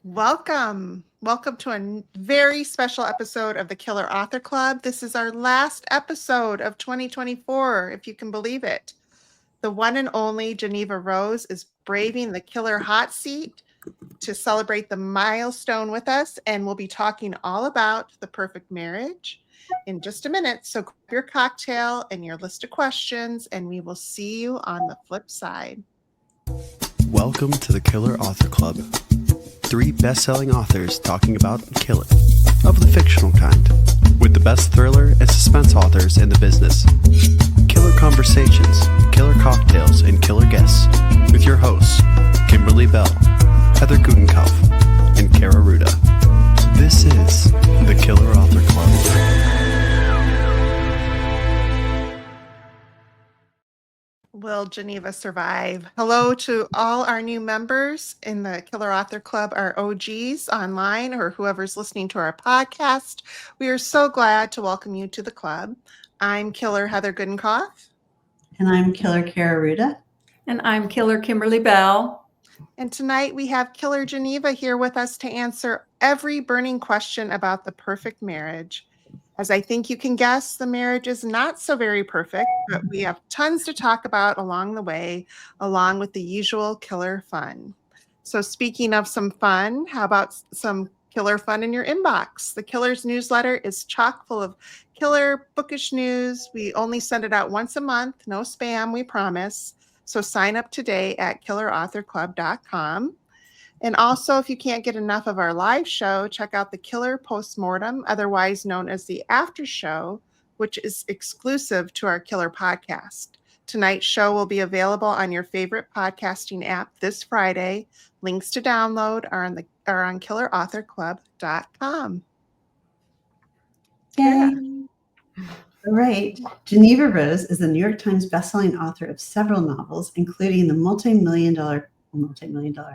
Welcome. Welcome to a very special episode of the Killer Author Club. This is our last episode of 2024, if you can believe it. The one and only Geneva Rose is braving the killer hot seat to celebrate the milestone with us, and we'll be talking all about the perfect marriage in just a minute. So grab your cocktail and your list of questions, and we will see you on the flip side. Welcome to the Killer Author Club. 3 best-selling authors talking about killing, of the fictional kind, with the best thriller and suspense authors in the business. Killer conversations, killer cocktails, and killer guests, with your hosts, Kimberly Bell, Heather Gutenkopf, and Kara Ruda. This is the Killer Author Club. Will Geneva survive? Hello to all our new members in the Killer Author Club, our OGs online, or whoever's listening to our podcast. We are so glad to welcome you to the club. I'm Killer Heather Gutenkopf. And I'm Killer Kara Ruda. And I'm Killer Kimberly Bell. And tonight we have Killer Geneva here with us to answer every burning question about the perfect marriage. As I think you can guess, the marriage is not so very perfect, but we have tons to talk about along the way, along with the usual killer fun. So speaking of some fun, how about some killer fun in your inbox? The Killer's newsletter is chock full of killer bookish news. We only send it out once a month, no spam, we promise. So sign up today at killerauthorclub.com. And also, if you can't get enough of our live show, check out the Killer Postmortem, otherwise known as the After Show, which is exclusive to our Killer podcast. Tonight's show will be available on your favorite podcasting app this Friday. Links to download are on killerauthorclub.com. Yay! All right. Geneva Rose is the New York Times bestselling author of several novels, including the multi-million dollar,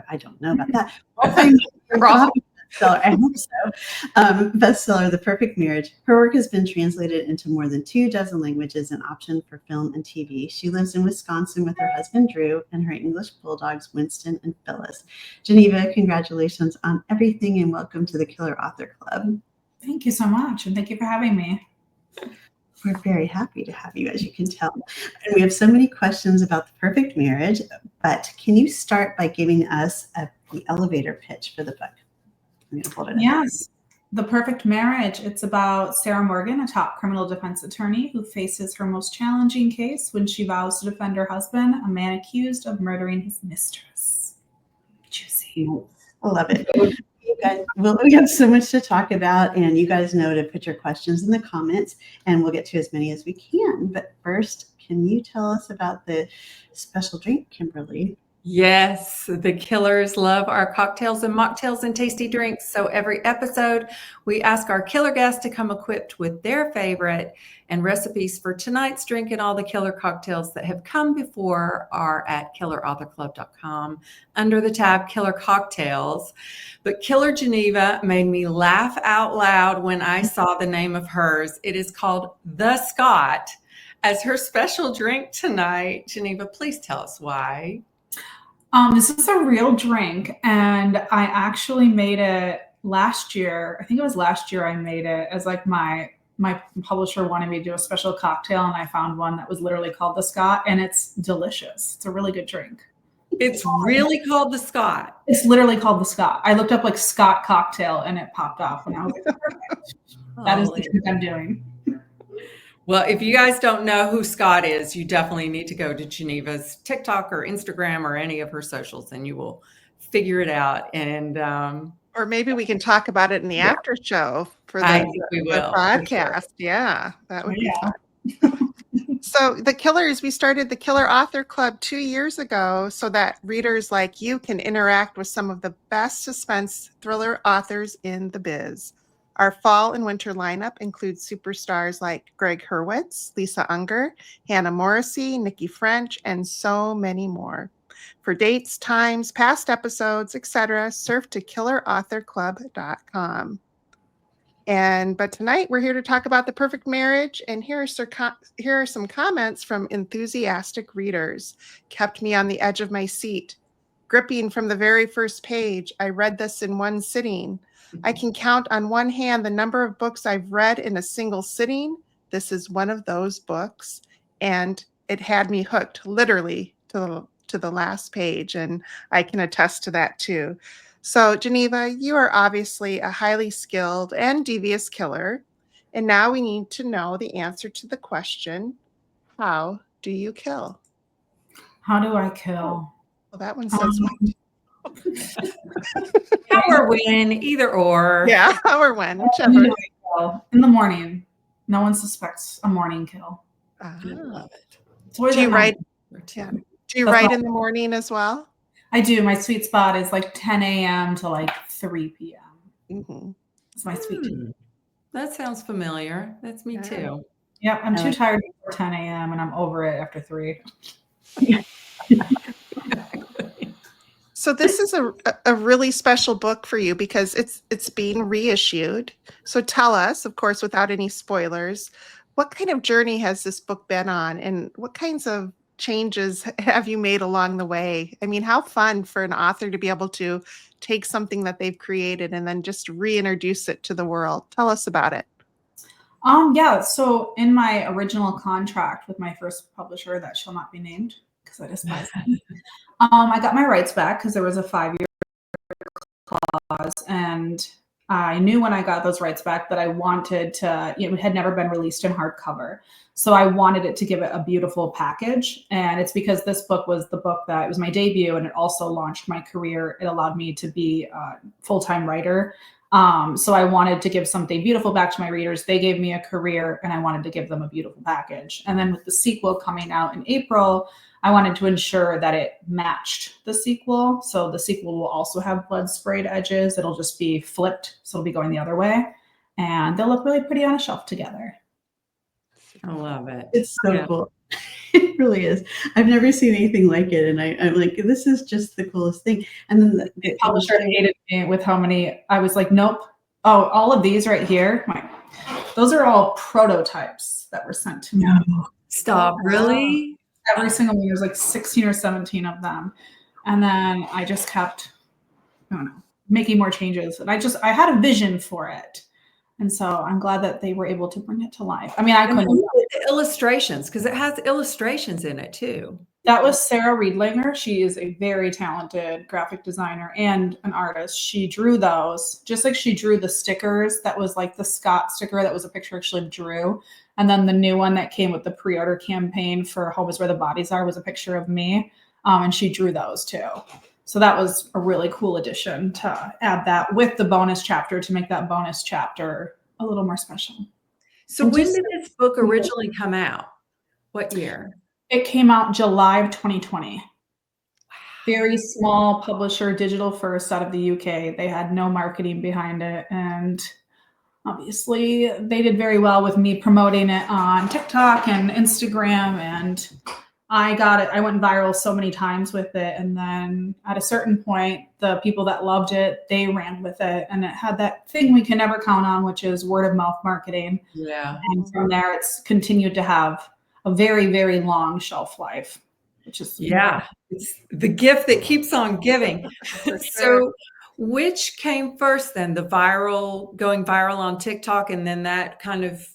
I don't know about that. Bestseller, I hope so. Bestseller, The Perfect Marriage. Her work has been translated into more than 24 languages and optioned for film and TV. She lives in Wisconsin with her husband, Drew, and her English bulldogs, Winston and Phyllis. Geneva, congratulations on everything and welcome to the Killer Author Club. Thank you so much, and thank you for having me. We're very happy to have you, as you can tell. And we have so many questions about the perfect marriage, but can you start by giving us the elevator pitch for the book? I'm going to hold it up. Yes. The Perfect Marriage. It's about Sarah Morgan, a top criminal defense attorney who faces her most challenging case when she vows to defend her husband, a man accused of murdering his mistress. Juicy. I love it. You guys, we have so much to talk about, and you guys know to put your questions in the comments, and we'll get to as many as we can. But first, can you tell us about the special drink, Kimberly? Yes, the killers love our cocktails and mocktails and tasty drinks. So every episode, we ask our killer guests to come equipped with their favorite, and recipes for tonight's drink and all the killer cocktails that have come before are at killerauthorclub.com under the tab Killer Cocktails. But Killer Geneva made me laugh out loud when I saw the name of hers. It is called The Scott as her special drink tonight. Geneva, please tell us why. This is a real drink, and I actually made it last year. I think it was last year I made it as like my publisher wanted me to do a special cocktail, and I found one that was literally called the Scott, and it's delicious. It's a really good drink. It's really called the Scott. It's literally called the Scott. I looked up like Scott cocktail, and it popped up, and I was like, perfect. That is the drink I'm doing. Well, if you guys don't know who Scott is, you definitely need to go to Geneva's TikTok or Instagram or any of her socials, and you will figure it out. And or maybe we can talk about it in the after show for the podcast. Sure. Yeah, that would be fun. So the Killers, we started the Killer Author Club 2 years ago so that readers like you can interact with some of the best suspense thriller authors in the biz. Our fall and winter lineup includes superstars like Greg Hurwitz, Lisa Unger, Hannah Morrissey, Nikki French, and so many more. For dates, times, past episodes, etc., surf to killerauthorclub.com. But tonight we're here to talk about The Perfect Marriage, and here are some comments from enthusiastic readers. Kept me on the edge of my seat. gripping from the very first page. I read this in one sitting. I can count on one hand the number of books I've read in a single sitting. This is one of those books. And it had me hooked literally to the last page. And I can attest to that too. So Geneva, you are obviously a highly skilled and devious killer. And now we need to know the answer to the question, how do you kill? How do I kill? Well, that one says How or when, either or. yeah, how or when, When whichever. do I kill? In the morning. No one suspects a morning kill. Ah. I love it. It's always Do you at write? night. Yeah. Do you That's write not- in the morning as well? I do. My sweet spot is like 10 a.m. to like 3 p.m. Mm-hmm. It's my sweet tea. That sounds familiar. That's me Yeah. too. Yep, I'm I too like- tired before 10 a.m. and I'm over it after 3. So this is a really special book for you because it's being reissued. So tell us, of course, without any spoilers, what kind of journey has this book been on, and what kinds of changes have you made along the way? I mean, how fun for an author to be able to take something that they've created and then just reintroduce it to the world. Tell us about it. Yeah, so in my original contract with my first publisher that shall not be named because I despise them, I got my rights back because there was a 5-year clause, and I knew when I got those rights back that I wanted to, it had never been released in hardcover. So I wanted it to give it a beautiful package. And it's because this book was the book that, it was my debut, and it also launched my career. It allowed me to be a full-time writer. So I wanted to give something beautiful back to my readers. They gave me a career, and I wanted to give them a beautiful package. And then with the sequel coming out in April, I wanted to ensure that it matched the sequel. So the sequel will also have blood sprayed edges. It'll just be flipped. So it'll be going the other way. And they'll look really pretty on a shelf together. I love it. It's so Yeah. cool. It really is. I've never seen anything like it. And I'm like, this is just the coolest thing. And then The publisher hated me with how many, I was like, nope. Oh, all of these right here. Those are all prototypes that were sent to me. Stop. Really? Every single one, there's like 16 or 17 of them. And then I just kept, I don't know, making more changes. And I had a vision for it. And so I'm glad that they were able to bring it to life. I mean, I And couldn't. look at the illustrations, because it has illustrations in it too. That was Sarah Riedlinger. She is a very talented graphic designer and an artist. She drew those, just like she drew the stickers. That was like the Scott sticker. That was a picture actually of Drew. And then the new one that came with the pre-order campaign for Home is Where the Bodies Are was a picture of me. And she drew those too. So that was a really cool addition to add that with the bonus chapter to make that bonus chapter a little more special. So And when just- did this book originally come out? What year? It came out July of 2020. Very small publisher, digital first out of the UK. They had no marketing behind it. And obviously they did very well with me promoting it on TikTok and Instagram. And I got it. I went viral so many times with it. And then at a certain point, the people that loved it, they ran with it. And it had that thing we can never count on, which is word of mouth marketing. Yeah. And from there, it's continued to have a very, very long shelf life, which is Yeah. It's the gift that keeps on giving. So which came first then? The going viral on TikTok, and then that kind of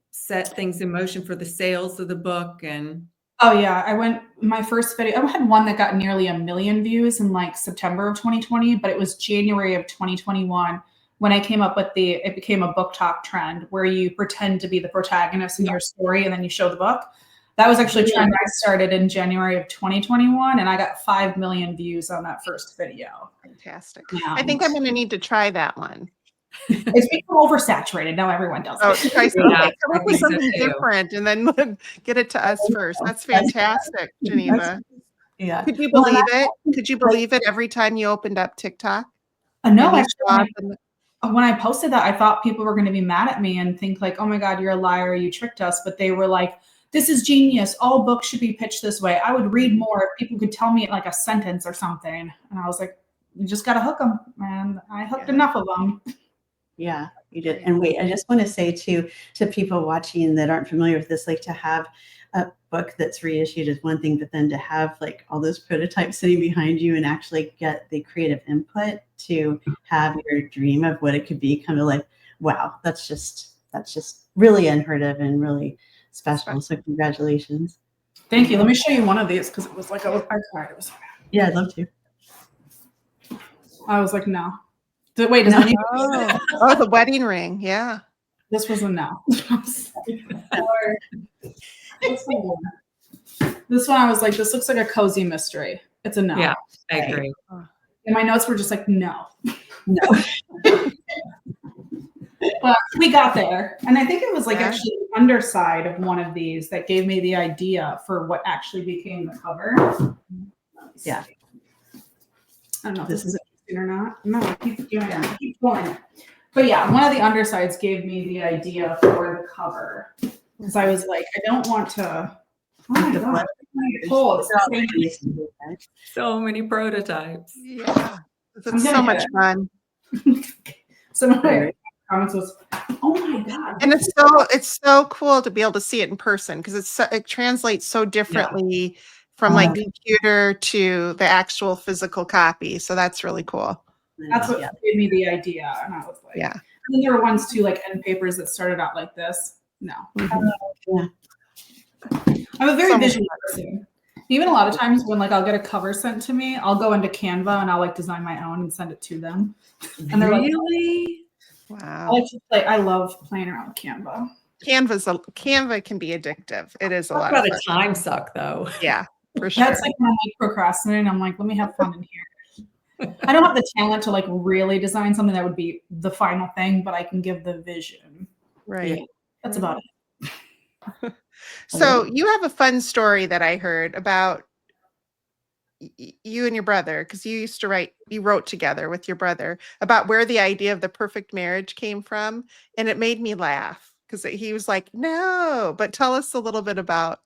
set things in motion for the sales of the book? And Oh yeah, my first video, I had one that got nearly 1 million views in like September of 2020, but it was January of 2021 when I came up with it became a book talk trend where you pretend to be the protagonist in your story and then you show the book. That was actually a trend I started in January of 2021, and I got 5 million views on that first video. Fantastic. Yeah. I think I'm going to need to try that one. It's become oversaturated. Now everyone does Oh, it. try something. Yeah, Come I up with think so something too. different and then get it to us first. That's fantastic, Geneva. Yeah. Could you Well, believe it? Could you believe it every time you opened up TikTok? No, And you actually, saw it and- when I posted that, I thought people were going to be mad at me and think like, oh my God, you're a liar. You tricked us. But they were like, this is genius. All books should be pitched this way. I would read more if people could tell me like a sentence or something. And I was like, you just got to hook them. And I hooked Yeah. enough of them. Yeah, you did. And wait, I just want to say to people watching that aren't familiar with this, like to have a book that's reissued is one thing, but then to have like all those prototypes sitting behind you and actually get the creative input to have your dream of what it could be kind of like, wow, that's just really unheard of and really special. So congratulations. Thank you. Let me show you one of these because it was like I cried. It was. Yeah, I'd love to. I was like, no. Wait, does any Oh, the wedding ring. Yeah. This was a no. This one I was like, this looks like a cozy mystery. It's a no. Yeah, I agree. And my notes were just like, no. No. But we got there. And I think it was like actually the underside of one of these that gave me the idea for what actually became the cover. Yeah. I don't know if this is interesting or not. No, keep doing it. Keep going. But yeah, one of the undersides gave me the idea for the cover. Because I was like, I don't want to. Oh my God. So many prototypes. Yeah. It's so much fun. Some of my comments was, oh my God. And it's so cool to be able to see it in person because it translates so differently from like computer to the actual physical copy. So that's really cool. That's what gave me the idea. And I was like, And then there were ones too, like end papers that started out like this. No. I'm a very visual person. Even a lot of times when like I'll get a cover sent to me, I'll go into Canva and I'll like design my own and send it to them. And they're really? Wow. I love playing around with Canva. Canva can be addictive. It is a lot of fun. A time suck though. Yeah, for sure. That's like when I'm like procrastinating. I'm like, let me have fun in here. I don't have the talent to like really design something that would be the final thing, but I can give the vision. Right. Yeah, that's about it. So you have a fun story that I heard about you and your brother, because you wrote together with your brother about where the idea of the perfect marriage came from. And it made me laugh because he was like, no, but tell us a little bit about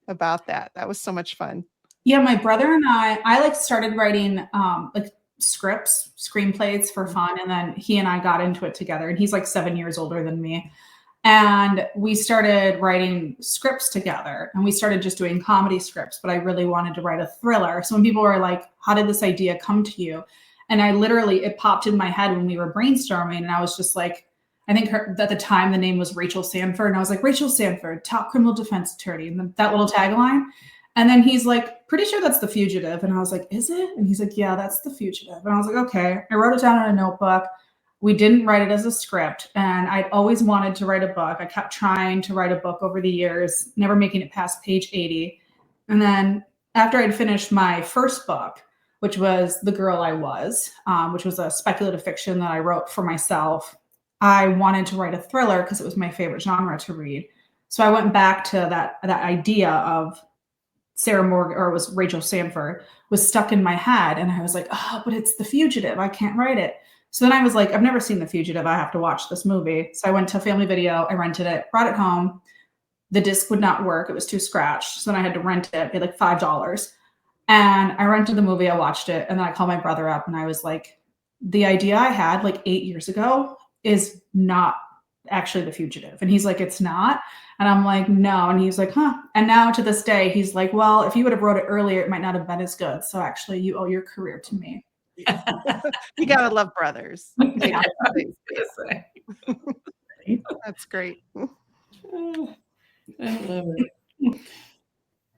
that. That was so much fun. Yeah, my brother and I like started writing like scripts, screenplays for fun. And then he and I got into it together. And he's like 7 years older than me. And we started writing scripts together and we started just doing comedy scripts, but I really wanted to write a thriller. So when people were like, how did this idea come to you? And it popped in my head when we were brainstorming. And I was just like, I think at the time the name was Rachel Sanford. And I was like, Rachel Sanford, top criminal defense attorney. And that little tagline. And then he's like, pretty sure that's The Fugitive. And I was like, is it? And he's like, yeah, that's The Fugitive. And I was like, okay. I wrote it down in a notebook. We didn't write it as a script. And I'd always wanted to write a book. I kept trying to write a book over the years, never making it past page 80. And then after I'd finished my first book, which was The Girl I Was, which was a speculative fiction that I wrote for myself, I wanted to write a thriller because it was my favorite genre to read. So I went back to that idea of Sarah Morgan, or it was Rachel Sanford, was stuck in my head. And I was like, oh, but it's The Fugitive. I can't write it. So then I was like, I've never seen The Fugitive. I have to watch this movie. So I went to Family Video. I rented it, brought it home. The disc would not work. It was too scratched. So then I had to rent it, pay like $5. And I rented the movie. I watched it. And then I called my brother up and I was like, the idea I had like 8 years ago is not actually The Fugitive. And he's like, it's not. And I'm like, no. And he's like, huh. And now to this day, he's like, well, if you would have wrote it earlier, it might not have been as good. So actually you owe your career to me. You gotta love brothers. Yeah. That's great. I love it.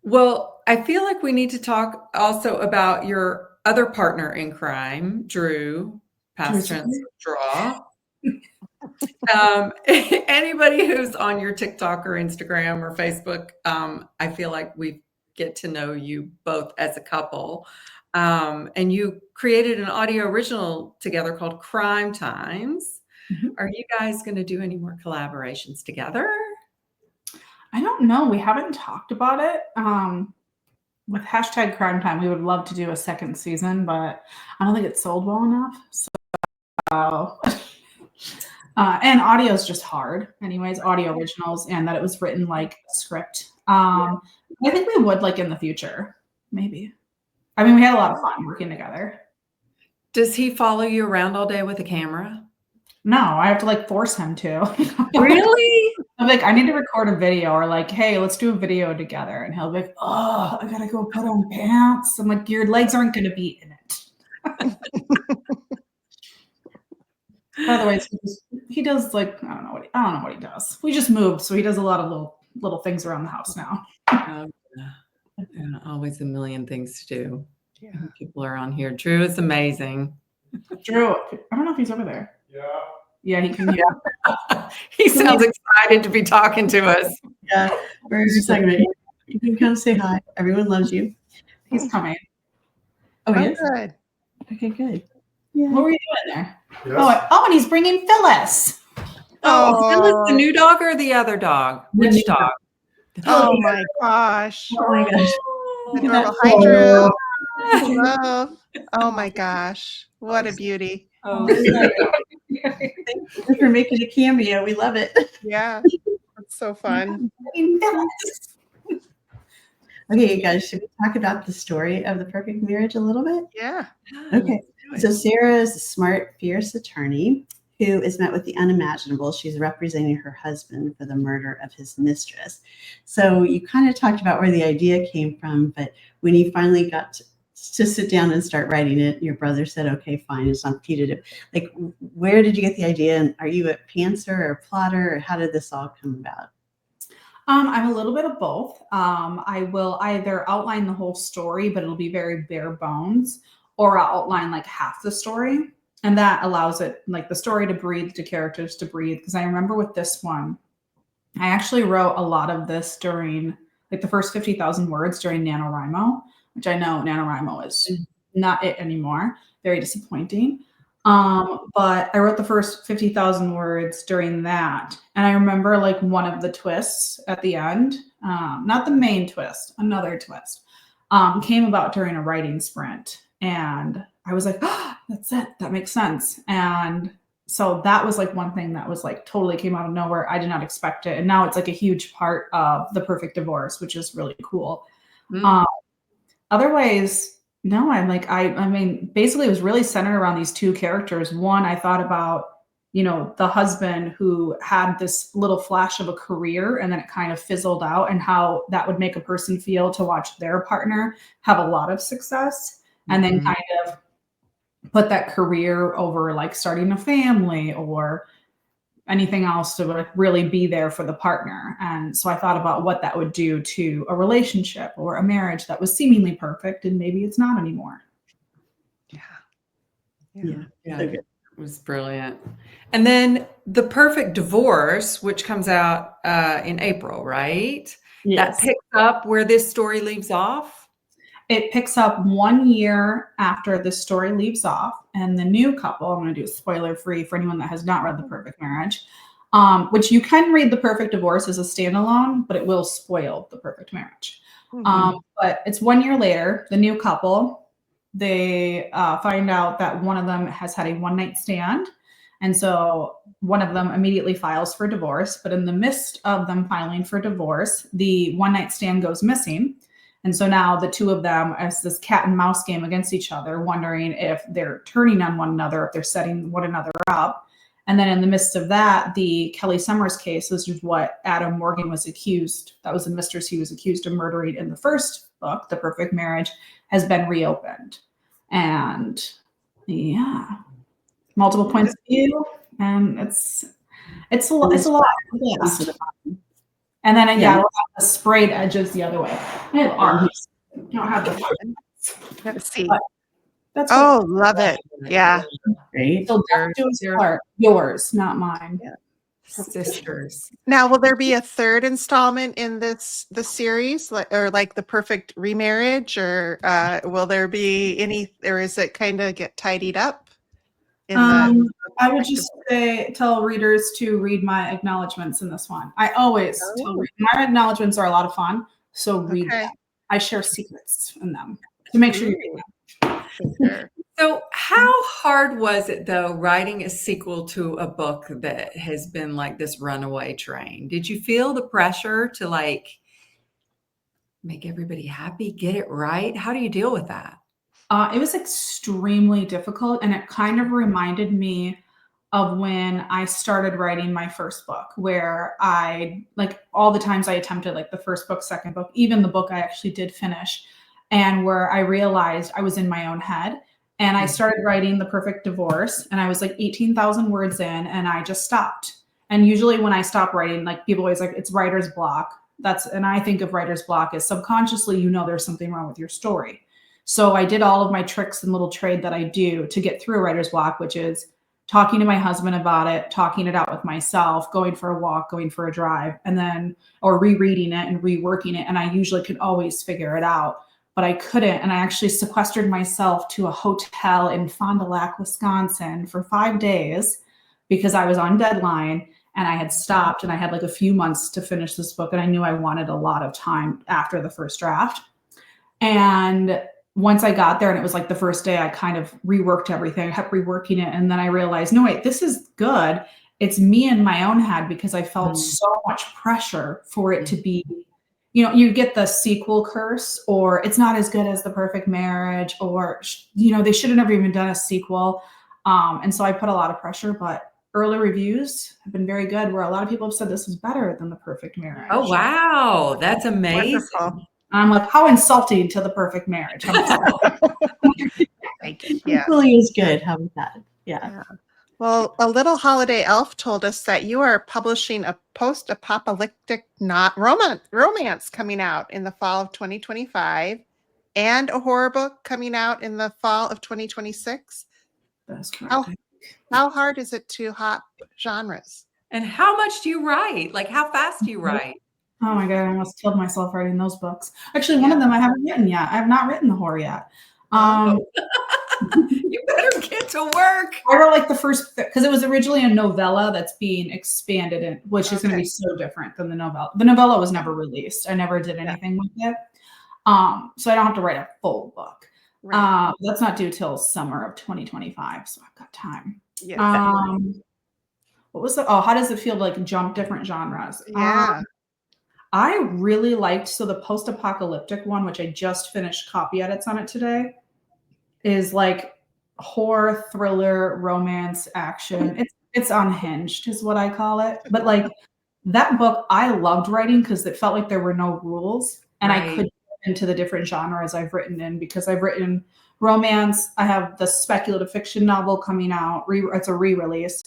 Well, I feel like we need to talk also about your other partner in crime, Drew, past tense draw. Anybody who's on your TikTok or Instagram or Facebook, I feel like we get to know you both as a couple. And you created an audio original together called Crime Times. Mm-hmm. Are you guys going to do any more collaborations together? I don't know. We haven't talked about it. With hashtag Crime Time, we would love to do a second season, but I don't think it's sold well enough. So, and audio is just hard. Anyways, audio originals, and that it was written like a script. I think we would like in the future, maybe. I mean, we had a lot of fun working together. Does he follow you around all day with a camera? No, I have to like force him to. Really? I'm like, I need to record a video, or like, hey, let's do a video together. And he'll be like, oh, I gotta go put on pants. I'm like, your legs aren't gonna be in it. By the way, he does like, I don't know what he does. We just moved, so he does a lot of little things around the house now. Oh, yeah. Always a million things to do. Yeah. People are on here. Drew is amazing. Drew, I don't know if he's over there. Yeah, he can hear. He sounds excited to be talking to us. Yeah, we're segment. You can come say hi. Everyone loves you. He's coming. Oh, Oh, he is? good. Okay, good. Yeah. What were you doing there? Oh, and he's bringing Phyllis. Oh, is Phyllis the Oh. new dog or the other dog? Which new dog? Oh my gosh. Oh my gosh. Adorable. That's Hi, Drew. so- Hello. Oh my gosh. What a beauty. Oh, Thank you for making a cameo. We love it. Yeah. That's so fun. Okay, you guys, should we talk about the story of the perfect marriage a little bit? Yeah. Okay. So Sarah is a smart, fierce attorney who is met with the unimaginable. She's representing her husband for the murder of his mistress. So you kind of talked about where the idea came from, but when you finally got to sit down and start writing it, your brother said, okay, fine, it's not putative. Like, where did you get the idea? And are you a pantser or a plotter, or how did this all come about? I'm a little bit of both. I will either outline the whole story, but it'll be very bare bones, or I'll outline like half the story. And that allows it, like the story to breathe, to characters to breathe. Because I remember with this one, I actually wrote a lot of this during like the first 50,000 words during NaNoWriMo, which I know NaNoWriMo is not it anymore. Very disappointing. But I wrote the first 50,000 words during that. And I remember like one of the twists at the end, not the main twist, another twist, came about during a writing sprint. And I was like, oh, that's it. That makes sense. And so that was like one thing that was like totally came out of nowhere. I did not expect it. And now it's like a huge part of The Perfect Divorce, which is really cool. Otherwise, no, I'm like, I mean, basically it was really centered around these two characters. One, I thought about, you know, the husband who had this little flash of a career and then it kind of fizzled out, and how that would make a person feel to watch their partner have a lot of success and then kind of put that career over like starting a family or anything else to like really be there for the partner. And so I thought about what that would do to a relationship or a marriage that was seemingly perfect and maybe it's not anymore. Yeah. Yeah, it was brilliant. And then The Perfect Divorce, which comes out in April, right? Yes. That picks up where this story leaves off. It picks up 1 year after the story leaves off, and the new couple, I'm going to do spoiler free for anyone that has not read The Perfect Marriage, which you can read The Perfect Divorce as a standalone, but it will spoil The Perfect Marriage. But it's 1 year later, the new couple, they find out that one of them has had a one-night stand. And so one of them immediately files for divorce. But in the midst of them filing for divorce, the one-night stand goes missing. And so now the two of them, as this cat and mouse game against each other, wondering if they're turning on one another, if they're setting one another up. And then in the midst of that, the Kelly Summers case, this is what Adam Morgan was accused. That was the mistress he was accused of murdering in the first book, The Perfect Marriage, has been reopened. And yeah, multiple points of view. And it's a lot. Yes. And then again, we'll have the sprayed edges the other way. I have arms. I don't have the Let's see. That's Oh, love it. Yeah. Great. so yours, not mine. Yeah. Sisters. Now, will there be a third installment in the series, like The Perfect Remarriage, or will there be any, or is it kind of get tidied up? I would just tell readers to read my acknowledgments in this one. I always tell readers, my acknowledgments are a lot of fun, so read them. I share secrets in them to make sure you read them. Sure. So how hard was it, though, writing a sequel to a book that has been like this runaway train? Did you feel the pressure to like make everybody happy, get it right? How do you deal with that? It was extremely difficult, and it kind of reminded me of when I started writing my first book, where I, like, all the times I attempted, like the first book, second book, even the book I actually did finish, and where I realized I was in my own head. And I started writing The Perfect Divorce, and I was like 18,000 words in, and I just stopped. And usually when I stop writing, like, people always like, it's writer's block. And I think of writer's block as subconsciously, there's something wrong with your story. So I did all of my tricks and little trade that I do to get through a writer's block, which is talking to my husband about it, talking it out with myself, going for a walk, going for a drive, and then, or rereading it and reworking it. And I usually could always figure it out, but I couldn't. And I actually sequestered myself to a hotel in Fond du Lac, Wisconsin for 5 days because I was on deadline and I had stopped, and I had like a few months to finish this book. And I knew I wanted a lot of time after the first draft. And once I got there, and it was like the first day, I kind of reworked everything. I kept reworking it. And then I realized, no, wait, this is good. It's me in my own head, because I felt so much pressure for it to be, you get the sequel curse, or it's not as good as The Perfect Marriage, or, they should have never even done a sequel. And so I put a lot of pressure, but early reviews have been very good, where a lot of people have said this is better than The Perfect Marriage. Oh, wow. That's amazing. Wonderful. And I'm like, how insulting to The Perfect Marriage. Yeah. Equally is good. How about that? Yeah. Well, a little holiday elf told us that you are publishing a post-apocalyptic romance coming out in the fall of 2025, and a horror book coming out in the fall of 2026. That's correct. How hard is it to hop genres? And how much do you write? Like, how fast do you write? Oh my God, I almost killed myself writing those books. Actually, one of them I haven't written yet. I have not written the horror yet. You better get to work. I wrote like the first, because it was originally a novella that's being expanded, which is going to be so different than the novella. The novella was never released. I never did anything with it. So I don't have to write a full book. Right. That's not due till summer of 2025, so I've got time. Yes. What was how does it feel to like jump different genres? Yeah. I really liked, the post-apocalyptic one, which I just finished copy edits on it today, is like horror, thriller, romance, action. It's unhinged is what I call it. But like that book, I loved writing because it felt like there were no rules, and I could get into the different genres I've written in, because I've written romance. I have the speculative fiction novel coming out. It's a re-release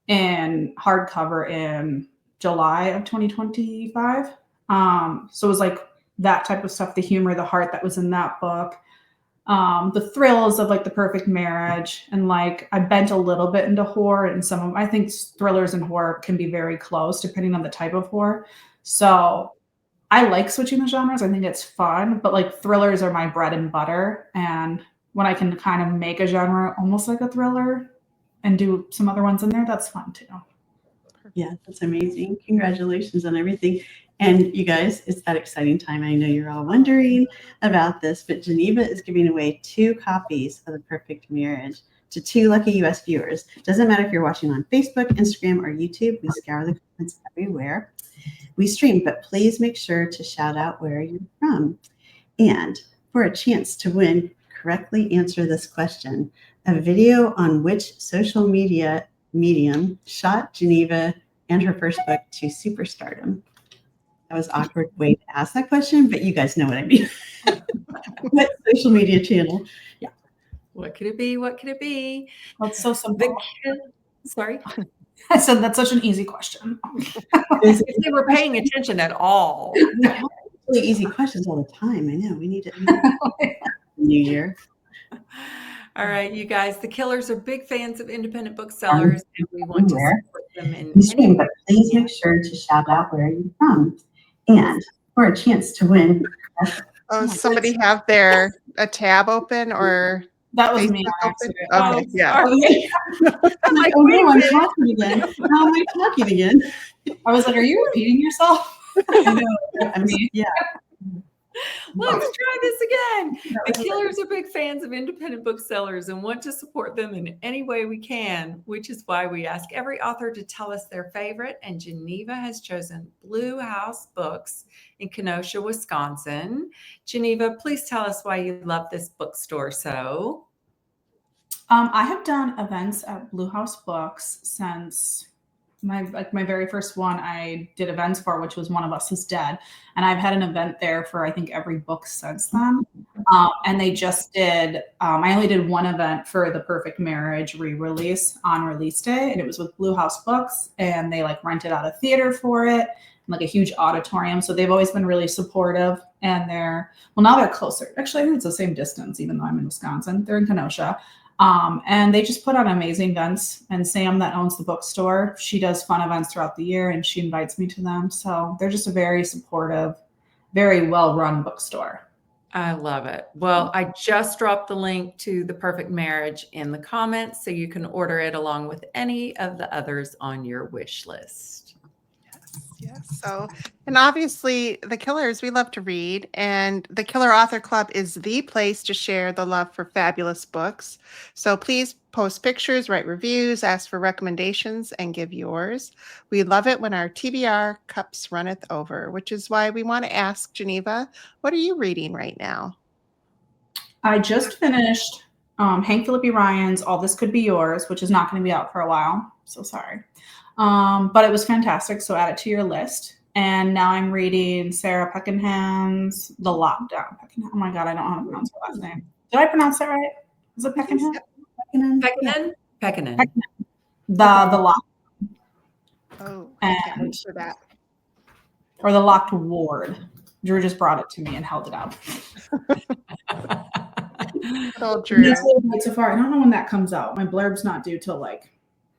in hardcover in July of 2025. So it was like that type of stuff, the humor, the heart that was in that book. The thrills of like The Perfect Marriage, and like I bent a little bit into horror, and I think thrillers and horror can be very close depending on the type of horror. So I like switching the genres. I think it's fun, but like thrillers are my bread and butter. And when I can kind of make a genre almost like a thriller and do some other ones in there, that's fun too. Yeah, that's amazing. Congratulations on everything. And you guys, it's that exciting time. I know you're all wondering about this, but Geneva is giving away 2 copies of The Perfect Marriage to 2 lucky US viewers. Doesn't matter if you're watching on Facebook, Instagram, or YouTube. We scour the comments everywhere. We stream, but please make sure to shout out where you're from. And for a chance to win, correctly answer this question: a video on which social media medium shot Geneva and her first book to superstardom? That was an awkward way to ask that question, but you guys know what I mean. What social media channel? Yeah. What could it be? What could it be? That's so simple. Sorry. I said that's such an easy question. If they were paying attention at all. Really easy questions all the time. I know. We need it. New Year. All right, you guys, the Killers are big fans of independent booksellers, and we want to support them in any way. But please make sure to shout out where you're from. And for a chance to win. Oh, somebody have a tab open, or that was me. Okay, yeah. I'm like, oh no, I'm talking again. How am I talking again? I was like, are you repeating yourself? Yeah. Let's try this again. The Killers are big fans of independent booksellers and want to support them in any way we can, which is why we ask every author to tell us their favorite. And Geneva has chosen Blue House Books in Kenosha, Wisconsin. Geneva, please tell us why you love this bookstore so. I have done events at Blue House Books since my very first one I did events for, which was One of Us is Dead. And I've had an event there for, I think, every book since then. And they just did, I only did one event for The Perfect Marriage re-release on release day. And it was with Blue House Books. And they like rented out a theater for it, like a huge auditorium. So they've always been really supportive. And now they're closer. Actually, I think it's the same distance, even though I'm in Wisconsin. They're in Kenosha. And they just put on amazing events. And Sam, that owns the bookstore, she does fun events throughout the year and she invites me to them. So they're just a very supportive, very well-run bookstore. I love it. Well, I just dropped the link to The Perfect Marriage in the comments so you can order it along with any of the others on your wish list. Yes. So, and obviously the Killers, we love to read, and the Killer Author Club is the place to share the love for fabulous books. So please post pictures, write reviews, ask for recommendations, and give yours. We love it when our TBR cups runneth over, which is why we want to ask Geneva, what are you reading right now? I just finished Hank Philippi Ryan's All This Could Be Yours, which is not going to be out for a while. So sorry. But it was fantastic. So add it to your list. And now I'm reading Sarah Peckinham's The Lockdown. Oh my God, I don't know how to pronounce her last name. Did I pronounce that right? Is it Peckinham? Peckinham. The Locked. Oh, I can't wait for that. Or The Locked Ward. Drew just brought it to me and held it out. Oh, Drew. So far, I don't know when that comes out. My blurb's not due till like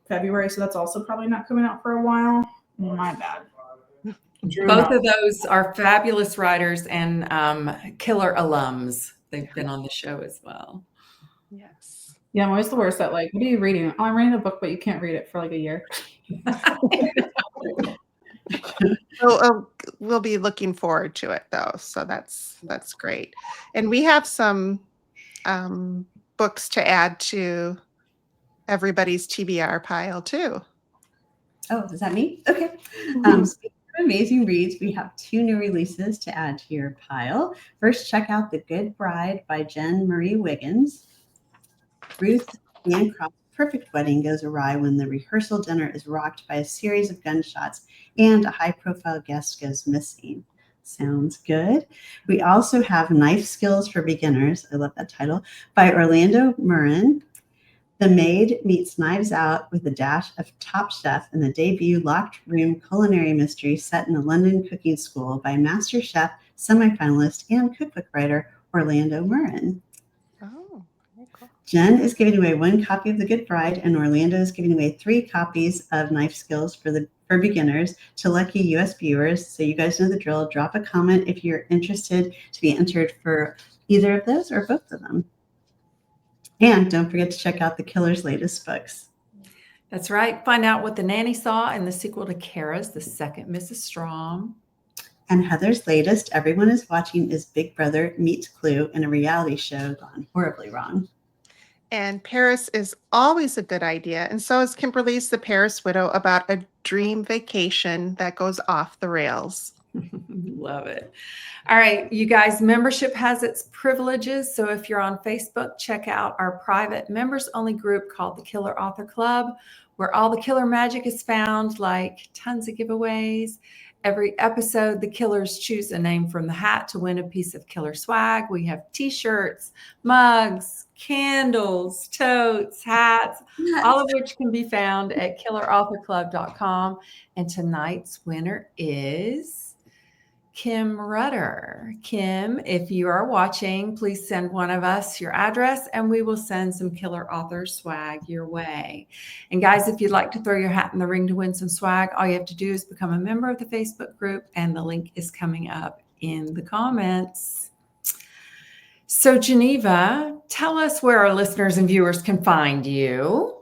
February, so that's also probably not coming out for a while. My bad. Both of those are fabulous writers and Killer alums. They've been on the show as well. Yes. Yeah, I'm always the worst at like, what are you reading? Oh, I'm reading a book, but you can't read it for like a year. So we'll be looking forward to it though. So that's great. And we have some books to add to everybody's TBR pile too. Oh, is that me? Okay. Speaking of amazing reads, we have 2 new releases to add to your pile. First, check out The Good Bride by Jen Marie Wiggins. Ruth Bancroft's perfect wedding goes awry when the rehearsal dinner is rocked by a series of gunshots and a high-profile guest goes missing. Sounds good. We also have Knife Skills for Beginners, I love that title, by Orlando Murren. The Maid meets Knives Out with a dash of Top Chef in the debut locked room culinary mystery set in a London cooking school by Master Chef, semifinalist, and cookbook writer Orlando Murren. Oh, very cool. Jen is giving away 1 copy of The Good Bride, and Orlando is giving away 3 copies of Knife Skills for Beginners to lucky U.S. viewers. So you guys know the drill. Drop a comment if you're interested to be entered for either of those or both of them. And don't forget to check out the Killer's latest books. That's right. Find out what the nanny saw in the sequel to Kara's The Second Mrs. Strong. And Heather's latest, Everyone is Watching, is Big Brother meets Clue in a reality show gone horribly wrong. And Paris is always a good idea. And so is Kimberly's The Paris Widow, about a dream vacation that goes off the rails. Love it. All right, you guys, membership has its privileges. So if you're on Facebook, check out our private members only group called the Killer Author Club, where all the killer magic is found, like tons of giveaways. Every episode, the killers choose a name from the hat to win a piece of killer swag. We have t-shirts, mugs, candles, totes, hats, all of which can be found at killerauthorclub.com. And tonight's winner is Kim Rudder. Kim, if you are watching, please send one of us your address and we will send some killer author swag your way. And guys, if you'd like to throw your hat in the ring to win some swag, all you have to do is become a member of the Facebook group, and the link is coming up in the comments. So Geneva, tell us where our listeners and viewers can find you.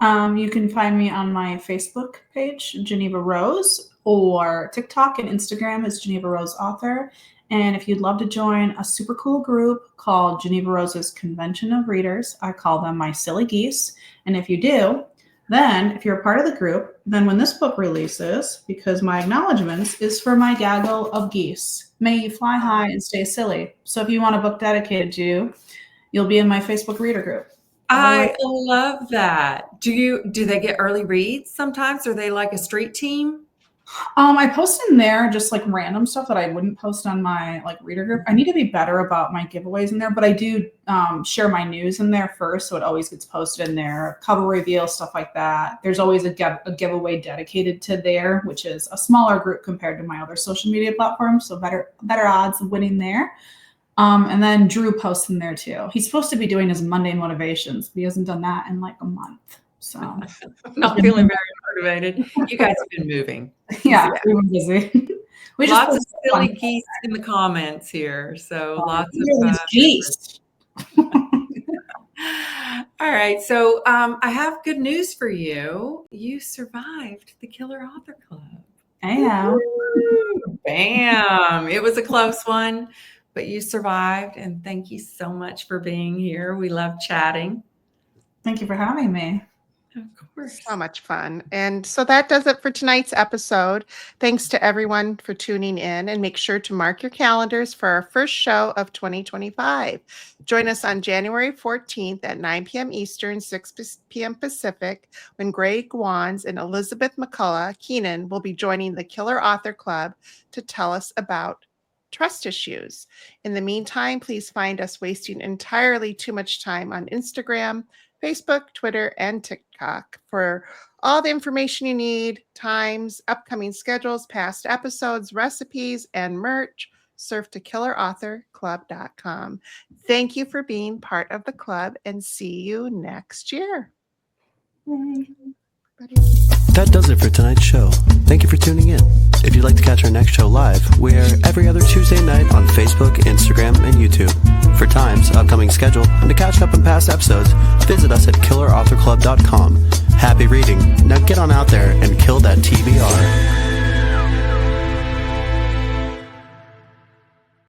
You can find me on my Facebook page, Geneva Rose, or TikTok and Instagram is Geneva Rose Author. And if you'd love to join a super cool group called Geneva Rose's Convention of Readers, I call them my silly geese. And if you do, then if you're a part of the group, then when this book releases, because my acknowledgments is for my gaggle of geese, may you fly high and stay silly. So if you want a book dedicated to you, you'll be in my Facebook reader group. I love that. Do they get early reads sometimes? Are they like a street team? I post in there just like random stuff that I wouldn't post on my like reader group. I need to be better about my giveaways in there, but I do share my news in there first, so it always gets posted in there. Cover reveal, stuff like that. There's always a giveaway dedicated to there, which is a smaller group compared to my other social media platforms, so better odds of winning there. And then Drew posts in there too. He's supposed to be doing his Monday motivations, but he hasn't done that in like a month. So Not feeling very motivated. You guys have been moving. yeah, we were busy. We just Lots of posted silly fun. geese in the comments here. So lots Yeah, of it's geese. All right. So I have good news for you. You survived the Killer Author Club. Yeah. Bam. It was a close one, but you survived. And thank you so much for being here. We love chatting. Thank you for having me. Of course. So much fun. And so that does it for tonight's episode. Thanks to everyone for tuning in, and make sure to mark your calendars for our first show of 2025. Join us on January 14th at 9 p.m. Eastern, 6 p.m. Pacific, when Greg Wands and Elizabeth McCullough Keenan will be joining the Killer Author Club to tell us about trust issues. In the meantime, please find us wasting entirely too much time on Instagram, Facebook, Twitter, and TikTok. For all the information you need, times, upcoming schedules, past episodes, recipes, and merch, surf to killerauthorclub.com. Thank you for being part of the club, and see you next year. That does it for tonight's show. Thank you for tuning in. If you'd like to catch our next show live, we're every other Tuesday night on Facebook, Instagram, and YouTube. For times, upcoming schedule, and to catch up on past episodes, visit us at killerauthorclub.com. Happy reading. Now get on out there and kill that TBR.